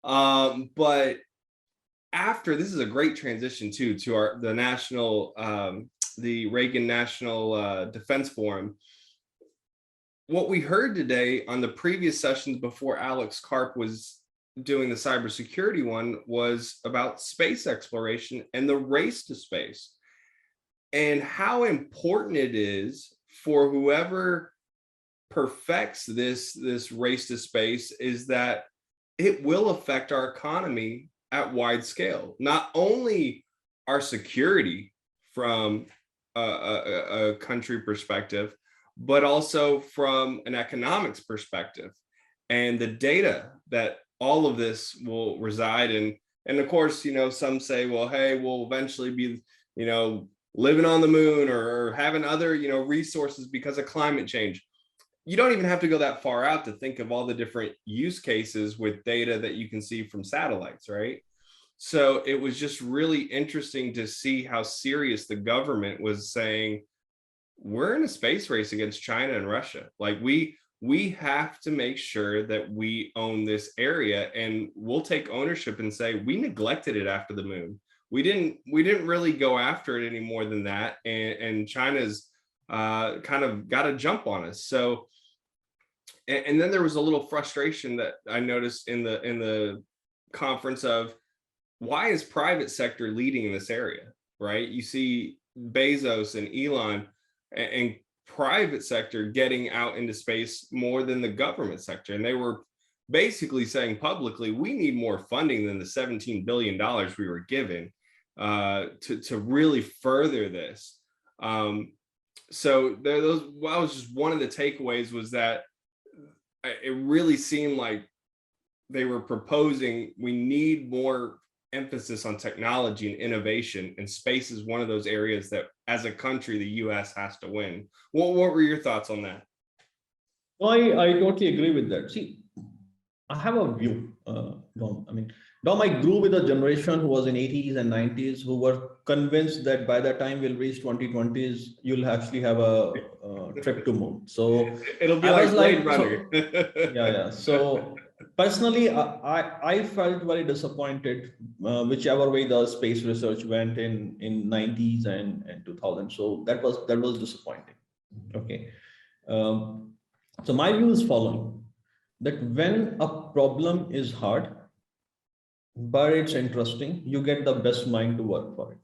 But after, this is a great transition too to the Reagan National Defense Forum. What we heard today on the previous sessions before Alex Karp was doing the cybersecurity one was about space exploration and the race to space, and how important it is for whoever perfects this race to space is that it will affect our economy at wide scale, not only our security from a country perspective, but also from an economics perspective, and the data that all of this will reside in. And of course, some say, well, hey, we'll eventually be, living on the moon or having other, resources because of climate change. You don't even have to go that far out to think of all the different use cases with data that you can see from satellites, right? So it was just really interesting to see how serious the government was saying, we're in a space race against China and Russia. Like we have to make sure that we own this area, and we'll take ownership and say we neglected it after the moon. We didn't really go after it any more than that, and China's kind of got a jump on us. So, and then there was a little frustration that I noticed in the conference of, why is private sector leading in this area, right? You see Bezos and Elon and private sector getting out into space more than the government sector. And they were basically saying publicly, we need more funding than the $17 billion we were given to really further this. So that was just one of the takeaways, was that it really seemed like they were proposing we need more emphasis on technology and innovation, and space is one of those areas that as a country the US has to win. What were your thoughts on that? I totally agree with that. See, I have a view, Dom. I mean, Dom, I grew with a generation who was in 80s and 90s who were convinced that by the time we'll reach 2020s, you'll actually have a trip to moon. So it'll be like Blade Runner. Yeah. So personally, I felt very disappointed whichever way the space research went in 90s and 2000. So that was disappointing. Okay. So my view is following, that when a problem is hard, but it's interesting, you get the best mind to work for it.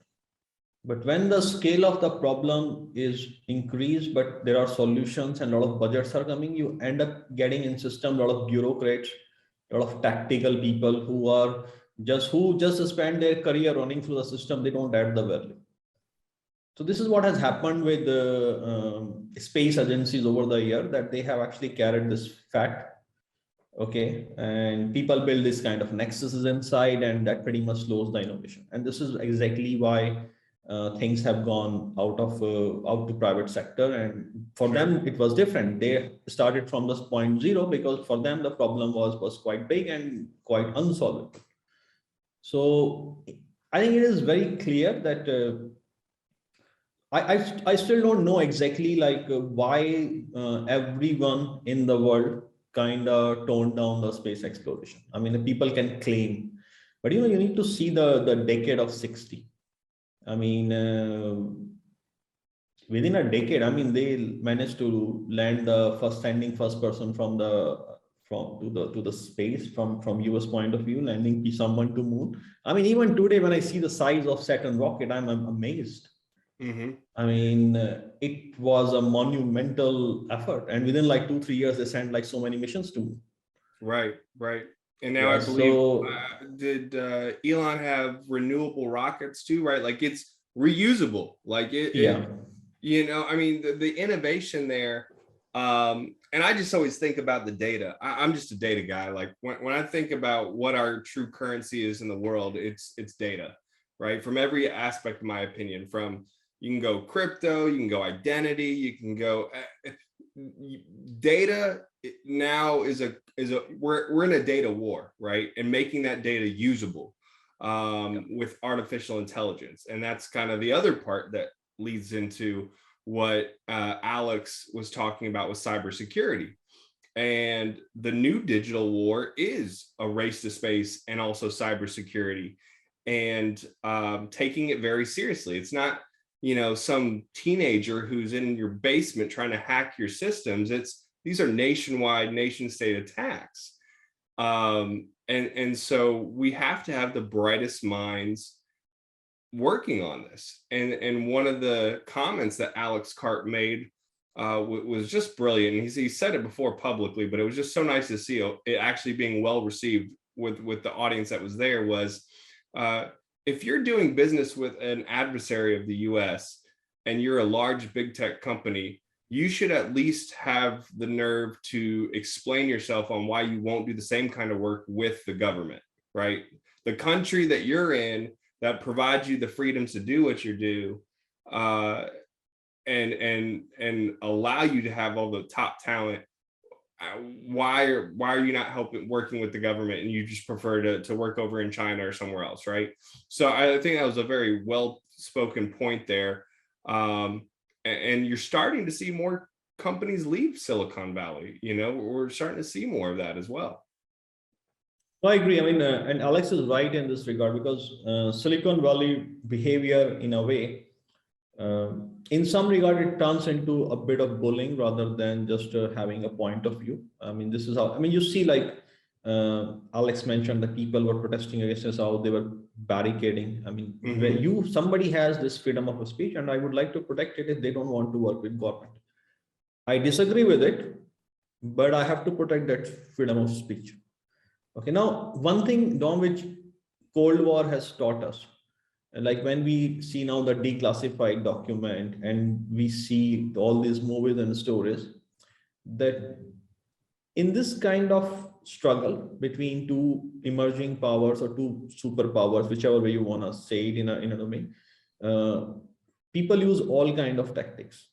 But when the scale of the problem is increased, but there are solutions and a lot of budgets are coming, you end up getting in system a lot of bureaucrats, a lot of tactical people who just spend their career running through the system. They don't add the value. So this is what has happened with the space agencies over the year, that they have actually carried this fact. Okay, and people build this kind of nexuses inside, and that pretty much slows the innovation. And this is exactly why things have gone out to private sector. And for them, it was different. They started from this point zero because for them, the problem was quite big and quite unsolvable. So I think it is very clear that I still don't know exactly like why everyone in the world kind of toned down the space exploration. I mean, the people can claim, but you need to see the decade of 60. I mean, within a decade, I mean, they managed to land the standing first person to the space from US point of view, landing someone to moon. I mean, even today, when I see the size of Saturn rocket, I'm amazed. Mm-hmm. I mean, it was a monumental effort, and within like 2-3 years, they sent like so many missions to moon. Right. And now I believe, did Elon have renewable rockets too, right? Like it's reusable, like I mean, the innovation there. And I just always think about the data. I'm just a data guy. Like when I think about what our true currency is in the world, it's data, right? From every aspect, in my opinion, you can go crypto, you can go identity, you can go data. Now we're in a data war, right? And making that data usable with artificial intelligence. And that's kind of the other part that leads into what Alex was talking about with cybersecurity. And the new digital war is a race to space and also cybersecurity, and taking it very seriously. It's not, some teenager who's in your basement trying to hack your systems. These are nationwide, nation state attacks. And so we have to have the brightest minds working on this. And one of the comments that Alex Karp made was just brilliant. He said it before publicly, but it was just so nice to see it actually being well received with the audience that was there. Was if you're doing business with an adversary of the US and you're a large big tech company, you should at least have the nerve to explain yourself on why you won't do the same kind of work with the government, right? The country that you're in that provides you the freedoms to do what you do, and allow you to have all the top talent. Why are you not working with the government, and you just prefer to work over in China or somewhere else, right? So I think that was a very well spoken point there. And you're starting to see more companies leave Silicon Valley. We're starting to see more of that as well. I agree. I mean, and Alex is right in this regard, because Silicon Valley behavior, in a way, in some regard, it turns into a bit of bullying rather than just having a point of view. I mean, this is how, I mean, you see, like Alex mentioned, that people were protesting against us, how they were barricading. I mean, somebody has this freedom of speech, and I would like to protect it if they don't want to work with government. I disagree with it, but I have to protect that freedom of speech. Okay, now, one thing, Dom, which Cold War has taught us, like when we see now the declassified document and we see all these movies and stories, that in this kind of struggle between two emerging powers or two superpowers, whichever way you want to say it in a domain, people use all kind of tactics.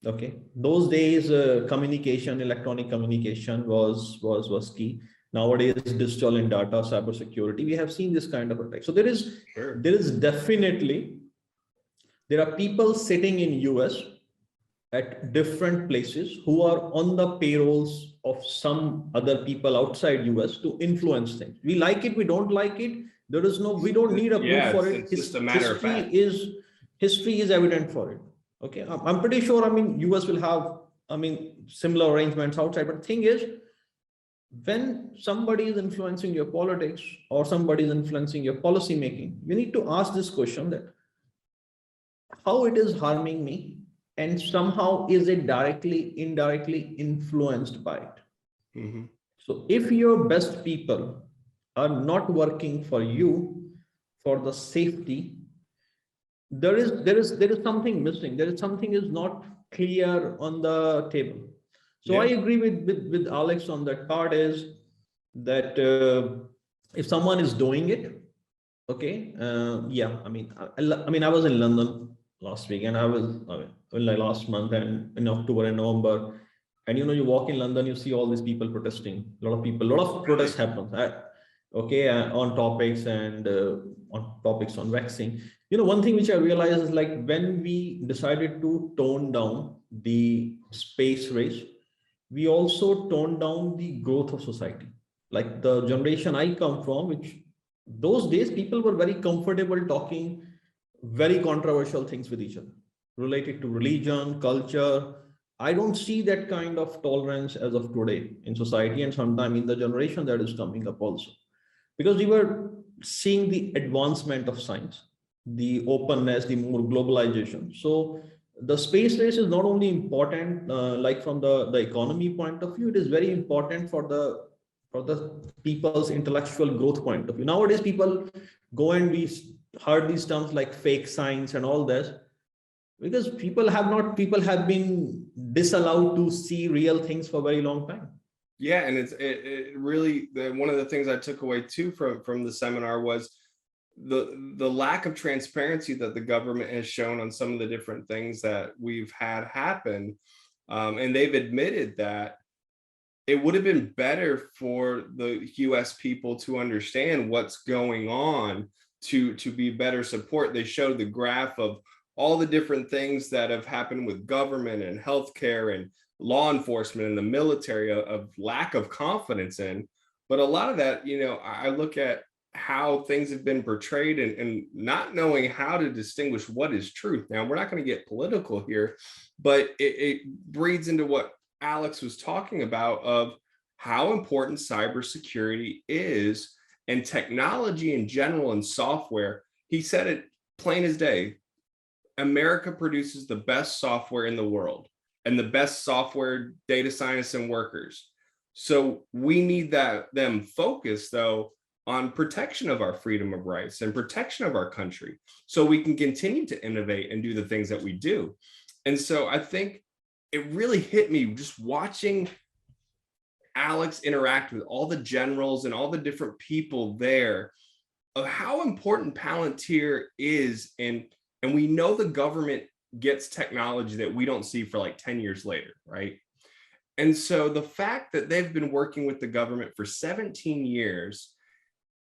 Okay, those days communication, electronic communication was key. Nowadays, digital and data, cybersecurity, we have seen this kind of attack. So there is definitely, there are people sitting in US at different places who are on the payrolls of some other people outside US to influence things. We like it, we don't like it. There is no, we don't need a proof for it. It's just a matter of fact. History is evident for it. Okay, I'm pretty sure, I mean, US will have, I mean, similar arrangements outside, but the thing is, when somebody is influencing your politics or somebody is influencing your policy making, you need to ask this question, that how it is harming me, and somehow is it directly, indirectly influenced by it. So if your best people are not working for you, for the safety, there is something missing. There is something is not clear on the table. So I agree with Alex on that part, is that if someone is doing it, okay, I mean, I was in London last week, and I was like last month, and in October and November, and you walk in London, you see all these people protesting. A lot of protests happen. Okay, on topics and on vaccine. One thing which I realized is, like, when we decided to tone down the space race, we also toned down the growth of society. Like the generation I come from, which those days people were very comfortable talking very controversial things with each other related to religion, culture. I don't see that kind of tolerance as of today in society, and sometime in the generation that is coming up also, because we were seeing the advancement of science, the openness, the more globalization. So the space race is not only important, like from the economy point of view, it is very important for the people's intellectual growth point of view. Nowadays, people go, and we heard these terms like fake science and all this, because people have been disallowed to see real things for a very long time. Yeah, and it really, one of the things I took away too from the seminar was the lack of transparency that the government has shown on some of the different things that we've had happen. And they've admitted that it would have been better for the US people to understand what's going on, to be better support. They showed the graph of all the different things that have happened with government and healthcare and law enforcement and the military of lack of confidence in. But a lot of that, I look at how things have been portrayed and not knowing how to distinguish what is truth. Now, we're not going to get political here, but it breeds into what Alex was talking about of how important cybersecurity is and technology in general and software. He said it plain as day. America produces the best software in the world and the best software data scientists and workers. So we need them focused though on protection of our freedom of rights and protection of our country so we can continue to innovate and do the things that we do. And so I think it really hit me just watching Alex interact with all the generals and all the different people there of how important Palantir is. And we know the government gets technology that we don't see for like 10 years later, right? And so the fact that they've been working with the government for 17 years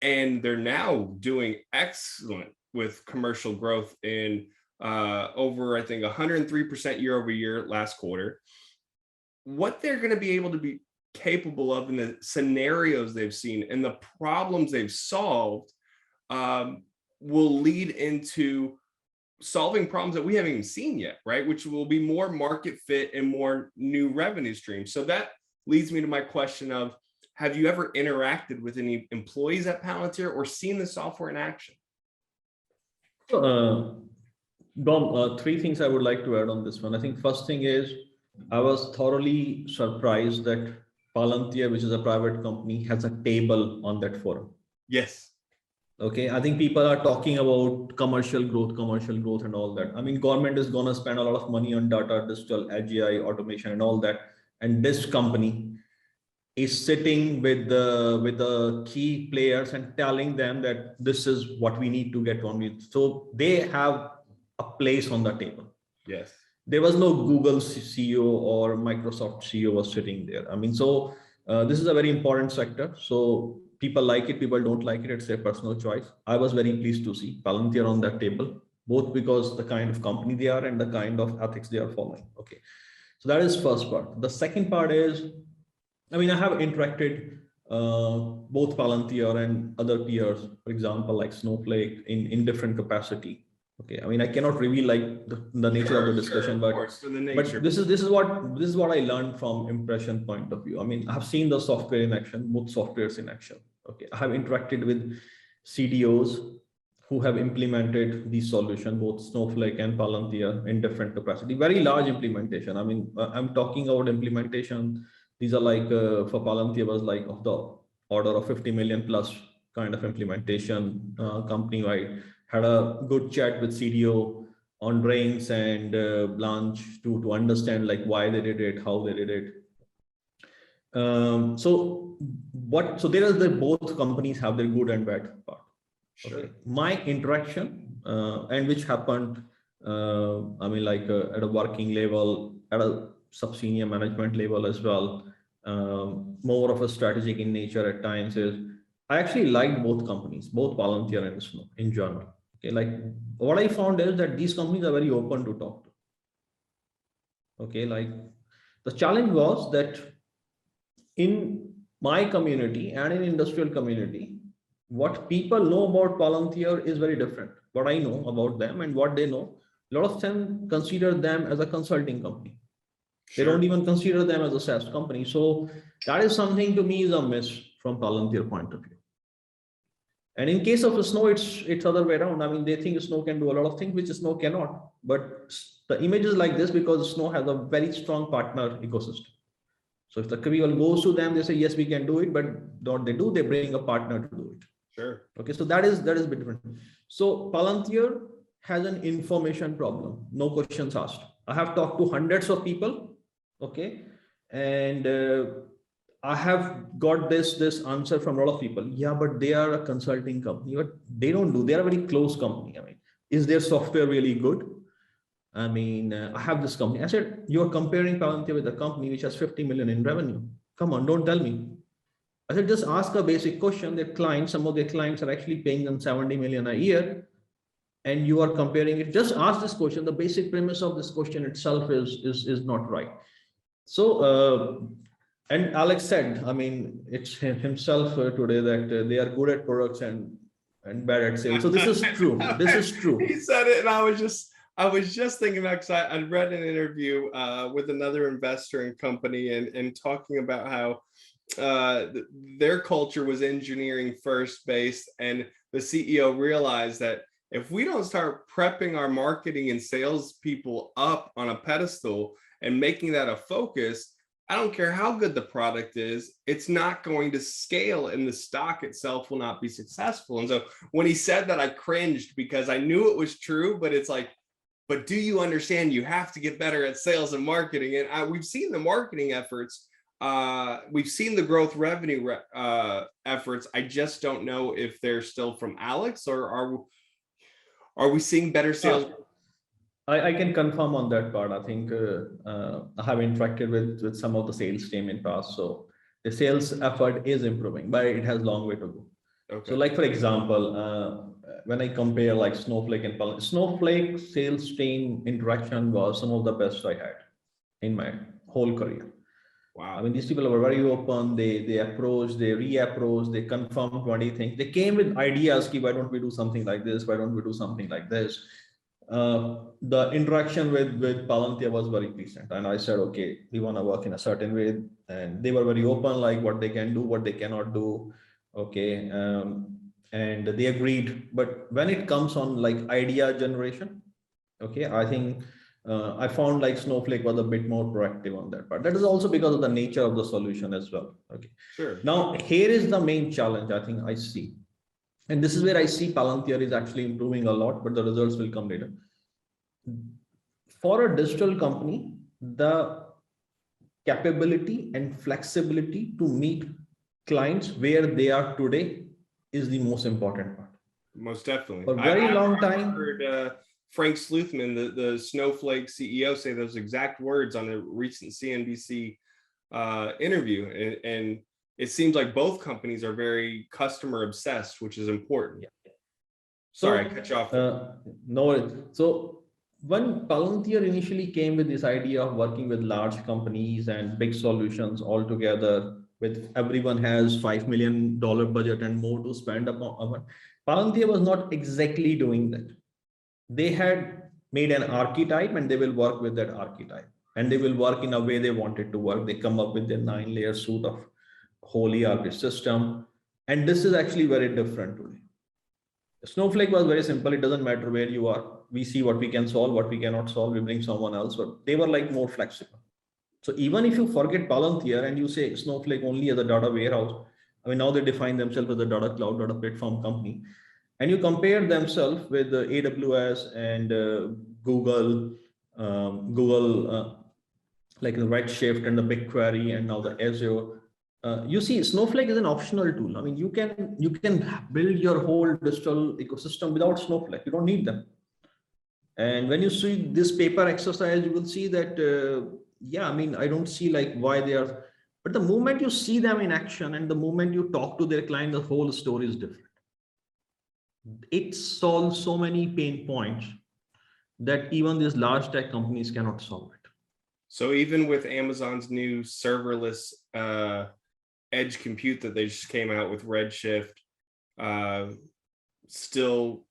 and they're now doing excellent with commercial growth in over, I think, 103% year over year last quarter, what they're going to be able to be capable of in the scenarios they've seen and the problems they've solved will lead into solving problems that we haven't even seen yet, right? Which will be more market fit and more new revenue streams. So that leads me to my question of, have you ever interacted with any employees at Palantir or seen the software in action? Dom, three things I would like to add on this one. I think first thing is, I was thoroughly surprised that Palantir, which is a private company, has a table on that forum. Yes. Okay, I think people are talking about commercial growth and all that. I mean, government is going to spend a lot of money on data, digital, AGI, automation and all that. And this company is sitting with the key players and telling them that this is what we need to get on with. So they have a place on the table. Yes. There was no Google CEO or Microsoft CEO was sitting there. I mean, so this is a very important sector. So people like it, people don't like it. It's their personal choice. I was very pleased to see Palantir on that table, both because the kind of company they are and the kind of ethics they are following. Okay. So that is first part. The second part is, I mean, I have interacted both Palantir and other peers, for example, like Snowflake in different capacity. Okay, I mean, I cannot reveal like the nature of the discussion, but this is what I learned from impression point of view. I mean, I have seen the software in action, both softwares in action. Okay, I have interacted with CDOs who have implemented these solutions, both Snowflake and Palantir in different capacity, very large implementation. I mean, I'm talking about implementation. These are like for Palantir was like of the order of 50 million plus kind of implementation company-wide. Had a good chat with CDO on drinks and lunch to understand like why they did it, how they did it. So there is both companies have their good and bad part. Sure. Okay. My interaction and which happened, I mean, like at a working level, at a sub-senior management level as well, more of a strategic in nature at times is, I actually liked both companies, both Palantir and Snow in general. Okay, like what I found is that these companies are very open to talk to. Okay, like the challenge was that in my community and in industrial community, what people know about Palantir is very different. What I know about them and what they know, a lot of them consider them as a consulting company. They don't even consider them as a SaaS company. So that is something to me is a miss from Palantir point of view. And in case of Snow, it's other way around. I mean, they think Snow can do a lot of things which Snow cannot. But the image is like this because Snow has a very strong partner ecosystem. So if the people goes to them, they say, yes, we can do it. But what they do, they bring a partner to do it. Sure. Okay, so that is a bit different. So Palantir has an information problem, no questions asked. I have talked to hundreds of people, okay, and I have got this answer from a lot of people. Yeah, but they are a consulting company, but they don't do. They are a very close company. I mean, is their software really good? I mean, I have this company. I said, you're comparing Palantir with a company which has 50 million in revenue. Come on, don't tell me. I said, just ask a basic question. Their clients, some of their clients are actually paying them 70 million a year. And you are comparing it. Just ask this question. The basic premise of this question itself is not right. So, and Alex said, I mean, it's himself today that they are good at products and bad at sales. So this is true. This is true. He said it, and I was just thinking about, because I read an interview with another investor and company, and talking about how their culture was engineering first based, and the CEO realized that if we don't start prepping our marketing and sales people up on a pedestal and making that a focus, I don't care how good the product is, it's not going to scale, and the stock itself will not be successful. And so when he said that, I cringed, because I knew it was true, but it's like, but do you understand you have to get better at sales and marketing? And we've seen the marketing efforts. We've seen the growth revenue efforts. I just don't know if they're still from Alex, or are we seeing better sales? I can confirm on that part. I think I have interacted with some of the sales team in past. So the sales effort is improving, but it has a long way to go. Okay. So like, for example, when I compare like Snowflake and Palantir, Snowflake sales team interaction was some of the best I had in my whole career. Wow. I mean, these people were very open. They approached, they reapproached, they confirmed 20 things. They came with ideas. Why don't we do something like this? Why don't we do something like this? The interaction with Palantir was very pleasant. And I said, okay, we want to work in a certain way. And they were very open, like what they can do, what they cannot do. Okay. And they agreed. But when it comes on like idea generation, okay, I think I found like Snowflake was a bit more proactive on that part. That is also because of the nature of the solution as well. Okay. Sure. Now, here is the main challenge I think I see. And this is where I see Palantir is actually improving a lot, but the results will come later. For a digital company, the capability and flexibility to meet clients where they are today is the most important part. Most definitely. For a very long time. I heard Frank Sluthman, the Snowflake CEO, say those exact words on a recent CNBC interview. And it seems like both companies are very customer obsessed, which is important. Yeah. Sorry, I cut you off. No. So when Palantir initially came with this idea of working with large companies and big solutions all together, with everyone has $5 million budget and more to spend upon, Palantir was not exactly doing that. They had made an archetype, and they will work with that archetype, and they will work in a way they wanted to work. They come up with their 9-layer suite of whole ERP system. And this is actually very different today. Snowflake was very simple. It doesn't matter where you are. We see what we can solve, what we cannot solve. We bring someone else, but they were like more flexible. So even if you forget Palantir and you say Snowflake only as a data warehouse, I mean, now they define themselves as a data cloud, data platform company. And you compare themselves with AWS and Google, like the Redshift and the BigQuery and now the Azure. You see, Snowflake is an optional tool. I mean, you can build your whole digital ecosystem without Snowflake. You don't need them. And when you see this paper exercise, you will see that, yeah, I mean, I don't see like why they are, but the moment you see them in action and the moment you talk to their client, the whole story is different. It solves so many pain points that even these large tech companies cannot solve it. So even with Amazon's new serverless edge compute that they just came out with Redshift, still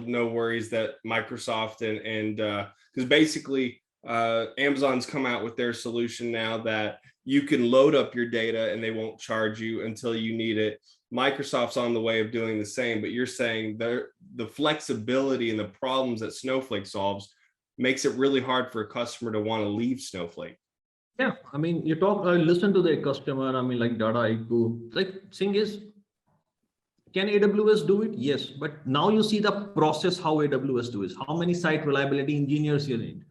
no worries that Microsoft and because basically Amazon's come out with their solution now that you can load up your data and they won't charge you until you need it. Microsoft's on the way of doing the same, but you're saying the flexibility and the problems that Snowflake solves makes it really hard for a customer to want to leave Snowflake. Yeah, I mean, you talk, listen to the customer. I mean, like data IQ. Like, thing is, can AWS do it? Yes, but now you see the process how AWS do is. How many site reliability engineers you need?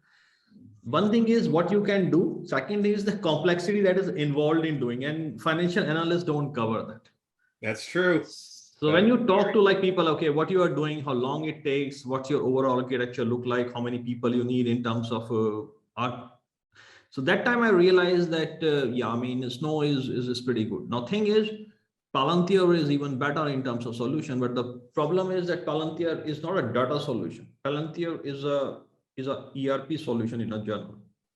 One thing is what you can do. Second is the complexity that is involved in doing, and financial analysts don't cover that. That's true. So when you talk to like people, okay, what you are doing, how long it takes, what's your overall architecture look like, how many people you need in terms of art. So that time I realized that, yeah, I mean, Snow is pretty good. Now thing is, Palantir is even better in terms of solution, but the problem is that Palantir is not a data solution. Palantir is a ERP solution in a general.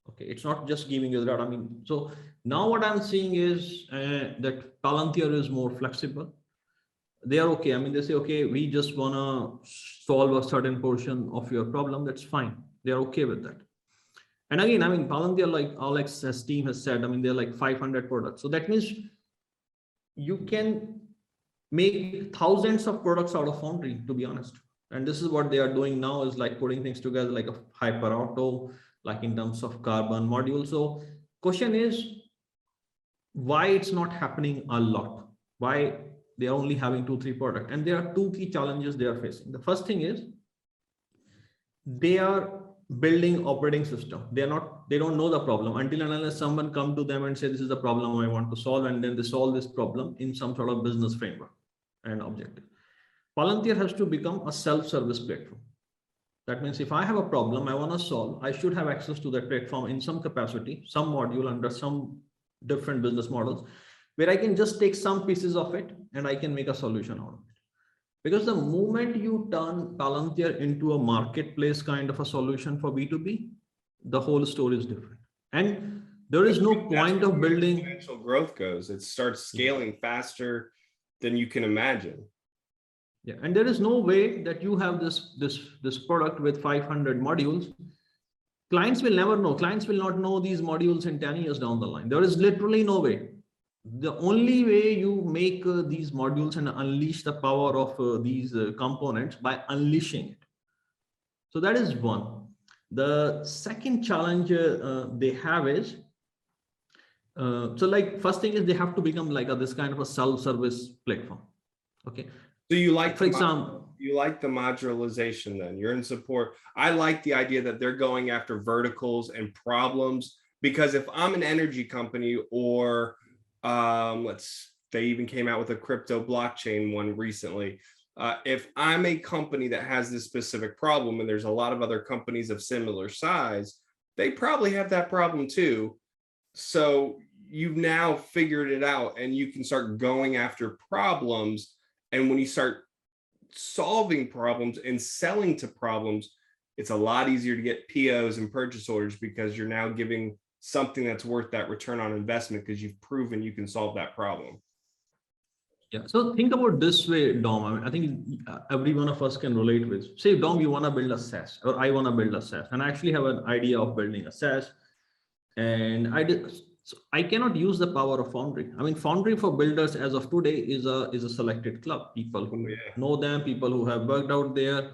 Okay, it's not just giving you that. I mean, so now what I'm seeing is that Palantir is more flexible. They are okay. I mean, they say, okay, we just want to solve a certain portion of your problem. That's fine. They are okay with that. And again, I mean, Palantir, like Alex's team has said, I mean, they're like 500 products. So that means you can make thousands of products out of Foundry, to be honest. And this is what they are doing now, is like putting things together like a hyper auto, like in terms of carbon module. So question is, why it's not happening a lot? Why they are only having 2-3 products? And there are two key challenges they are facing. The first thing is they are building operating system. They don't know the problem until and unless someone come to them and say, this is the problem I want to solve. And then they solve this problem in some sort of business framework and objective. Palantir has to become a self-service platform. That means if I have a problem I want to solve, I should have access to that platform in some capacity, some module under some different business models, where I can just take some pieces of it and I can make a solution out of it. Because the moment you turn Palantir into a marketplace kind of a solution for B2B, the whole story is different. And there is no point of building. Financial growth goes. It starts scaling faster than you can imagine. Yeah, and there is no way that you have this product with 500 modules. Clients will never know. Clients will not know these modules in 10 years down the line. There is literally no way. The only way you make these modules and unleash the power of these components by unleashing it. So that is one. The second challenge they have is, so like first thing is they have to become like this kind of a self-service platform. Okay. So you like, for example, you like the modularization then? You're in support. I like the idea that they're going after verticals and problems, because if I'm an energy company or they even came out with a crypto blockchain one recently. If I'm a company that has this specific problem and there's a lot of other companies of similar size, they probably have that problem too. So you've now figured it out and you can start going after problems. And when you start solving problems and selling to problems, it's a lot easier to get POs and purchase orders because you're now giving something that's worth that return on investment because you've proven you can solve that problem. Yeah. So think about this way, Dom. I think every one of us can relate with. Say, Dom, you want to build a SaaS, or I want to build a SaaS, and I actually have an idea of building a SaaS, and so I cannot use the power of Foundry. I mean, Foundry for builders as of today is a selected club. People who know them, people who have worked out there.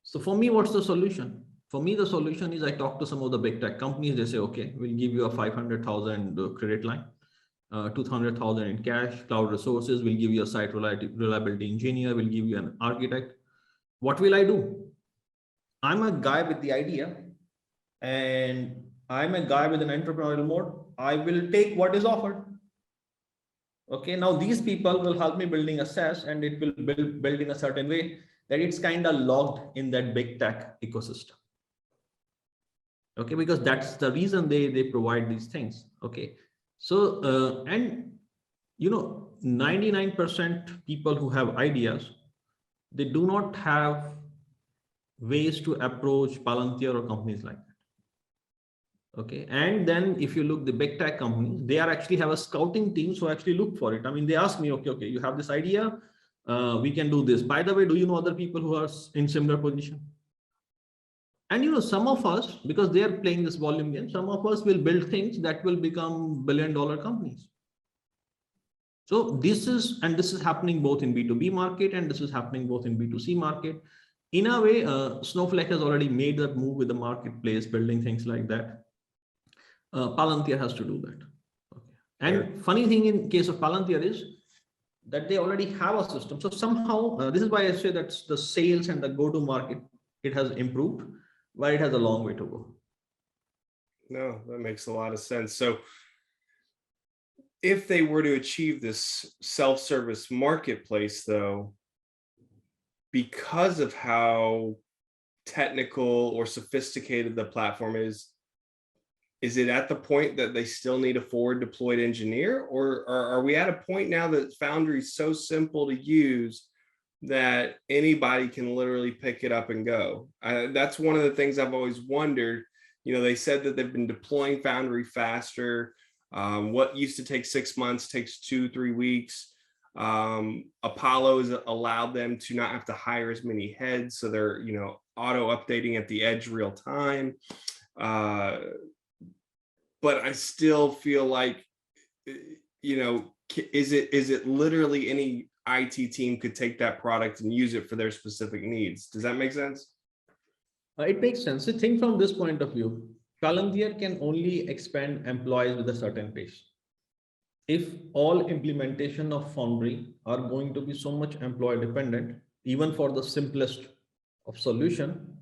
So for me, what's the solution? For me, the solution is I talk to some of the big tech companies. They say, okay, we'll give you a 500,000 credit line, 200,000 in cash, cloud resources. We'll give you a site reliability engineer. We'll give you an architect. What will I do? I'm a guy with the idea, and I'm a guy with an entrepreneurial mode. I will take what is offered. Okay, now these people will help me building a SaaS, and it will build in a certain way that it's kind of logged in that big tech ecosystem. Okay, because that's the reason they provide these things. Okay, so and 99% people who have ideas, they do not have ways to approach Palantir or companies like that. Okay, and then if you look the big tech companies, they actually have a scouting team, so actually look for it. I mean, they ask me, okay, you have this idea, we can do this. By the way, do you know other people who are in similar position? And some of us, because they are playing this volume game, some of us will build things that will become billion-dollar companies. So this is happening both in B2B market, and this is happening both in B2C market. In a way, Snowflake has already made that move with the marketplace, building things like that. Palantir has to do that. Okay. And funny thing in case of Palantir is that they already have a system. So somehow, this is why I say that the sales and the go-to-market, it has improved, but it has a long way to go. No, that makes a lot of sense. So if they were to achieve this self-service marketplace, though, because of how technical or sophisticated the platform is it at the point that they still need a forward deployed engineer, or are we at a point now that Foundry is so simple to use that anybody can literally pick it up and go? That's one of the things I've always wondered. They said that they've been deploying Foundry faster. What used to take 6 months takes 2-3 weeks. Apollo has allowed them to not have to hire as many heads, so they're auto updating at the edge real time. But I still feel like, is it literally any IT team could take that product and use it for their specific needs? Does that make sense? It makes sense. So think from this point of view, Palantir can only expand employees with a certain pace. If all implementation of Foundry are going to be so much employee dependent, even for the simplest of solution,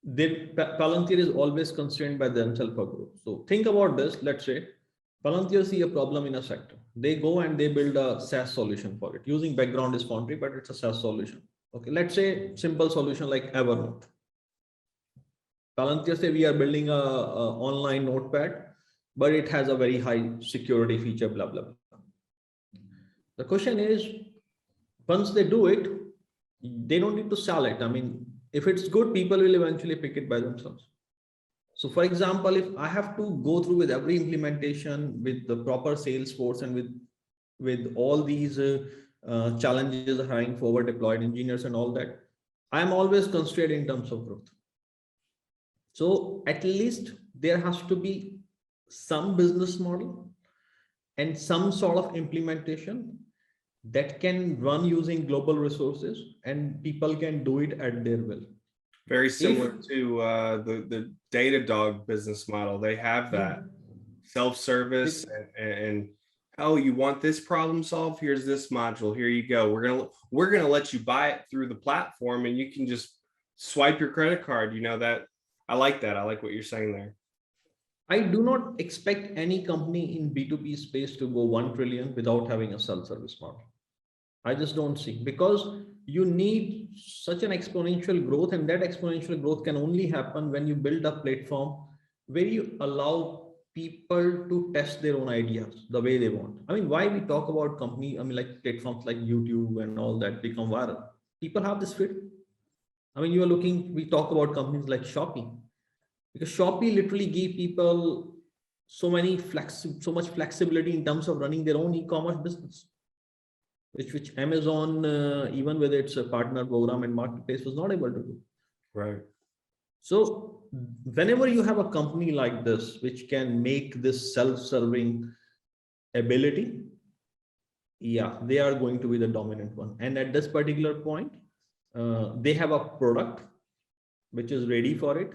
Palantir is always constrained by themselves for growth. So think about this. Let's say Palantir see a problem in a sector. They go and they build a SaaS solution for it. Using background is Foundry, but it's a SaaS solution. Okay, let's say simple solution like Evernote. Palantir say we are building a online notepad, but it has a very high security feature, blah, blah, blah. The question is, once they do it, they don't need to sell it. I mean, if it's good, people will eventually pick it by themselves. So for example, if I have to go through with every implementation with the proper sales force and with all these challenges, hiring forward deployed engineers and all that, I'm always constrained in terms of growth. So at least there has to be some business model and some sort of implementation that can run using global resources and people can do it at their will. Very similar to the Datadog business model. They have that self-service and oh, you want this problem solved? Here's this module. Here you go. We're gonna let you buy it through the platform, and you can just swipe your credit card. That I like that. I like what you're saying there. I do not expect any company in B2B space to go 1 trillion without having a self-service model. I just don't see, because you need such an exponential growth, and that exponential growth can only happen when you build a platform where you allow people to test their own ideas the way they want. I mean, why we talk about company, I mean, like platforms like YouTube and all that become viral. People have this fit. I mean, we talk about companies like Shopee, because Shopee literally give people so much flexibility in terms of running their own e-commerce business, which Amazon, even with its partner program and marketplace, was not able to do. Right. So whenever you have a company like this, which can make this self-serving ability, yeah, they are going to be the dominant one. And at this particular point, they have a product which is ready for it.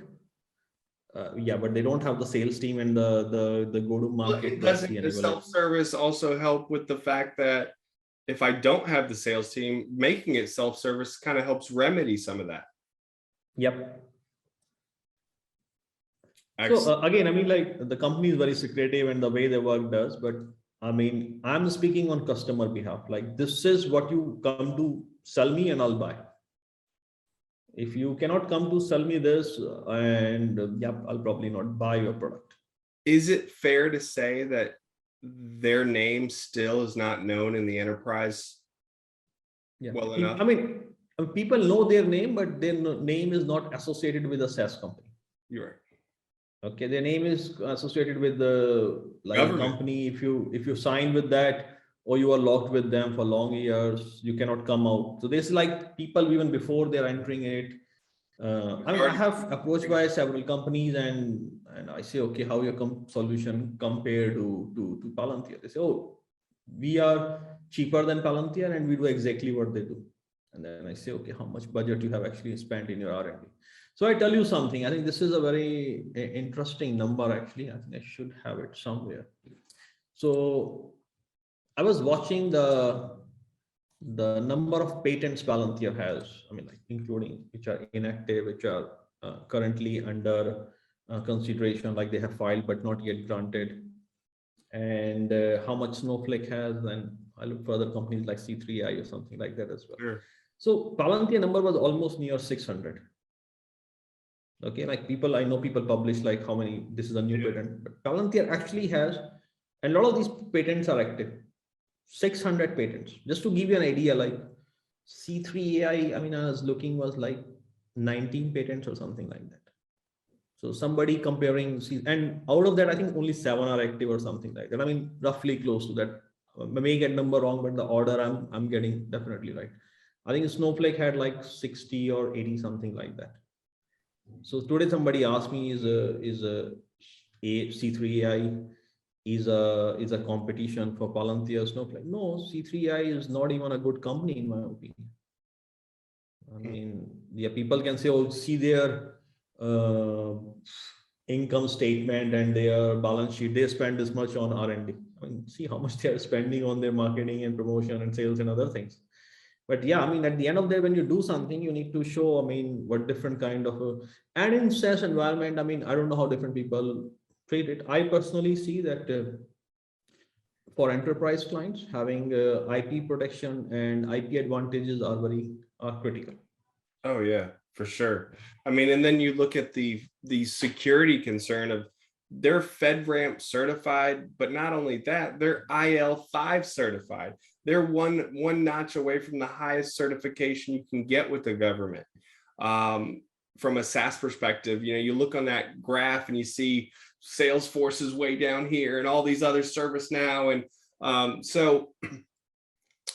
Yeah, but they don't have the sales team and the go-to-market. Doesn't the self-service also help with the fact that if I don't have the sales team, making it self-service kind of helps remedy some of that? Yep. Excellent. So again, I mean, like the company is very secretive and the way they work does, but I mean, I'm speaking on customer behalf. Like, this is what you come to sell me and I'll buy. If you cannot come to sell me this, and yep, I'll probably not buy your product. Is it fair to say that their name still is not known in the enterprise well enough? I mean, people know their name, but their name is not associated with a SaaS company. You're right. Okay, their name is associated with the company. If you sign with that, or you are locked with them for long years, you cannot come out. So there's like people even before they're entering it. I mean, I have approached by several companies and I say, okay, how your solution compare to Palantir? They say, oh, we are cheaper than Palantir and we do exactly what they do. And then I say, okay, how much budget you have actually spent in your R&D? So I tell you something, I think this is a very interesting number, actually. I think I should have it somewhere. So I was watching the number of patents Palantir has, I mean, like including which are inactive, which are currently under consideration, like they have filed but not yet granted, and how much Snowflake has. And I look for other companies like C3I or something like that as well. Sure. So Palantir number was almost near 600. Okay, like I know people publish like how many, this is a new patent, but Palantir actually has, and a lot of these patents are active, 600 patents. Just to give you an idea, like C3AI, I mean, I was looking, was like 19 patents or something like that. So somebody comparing, and out of that, I think only 7 are active or something like that. I mean, roughly close to that. I may get number wrong, but the order I'm getting definitely right. I think Snowflake had like 60 or 80, something like that. So today somebody asked me, a C3 AI is a competition for Palantir Snowflake? No, C3 AI is not even a good company in my opinion. I mean, yeah, people can say, oh, see their income statement and their balance sheet, they spend this much on R&D. I mean, see how much they are spending on their marketing and promotion and sales and other things. But yeah, I mean, at the end of the day, when you do something, you need to show, I mean, what different kind of, and in SaaS environment, I mean, I don't know how different people treat it. I personally see that for enterprise clients, having IP protection and IP advantages are critical. Oh yeah, for sure. I mean, and then you look at the security concern of they're FedRAMP certified, but not only that, they're IL5 certified. They're one notch away from the highest certification you can get with the government. From a SaaS perspective, you look on that graph and you see Salesforce is way down here and all these other ServiceNow, and so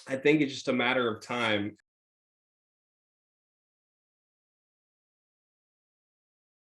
I think it's just a matter of time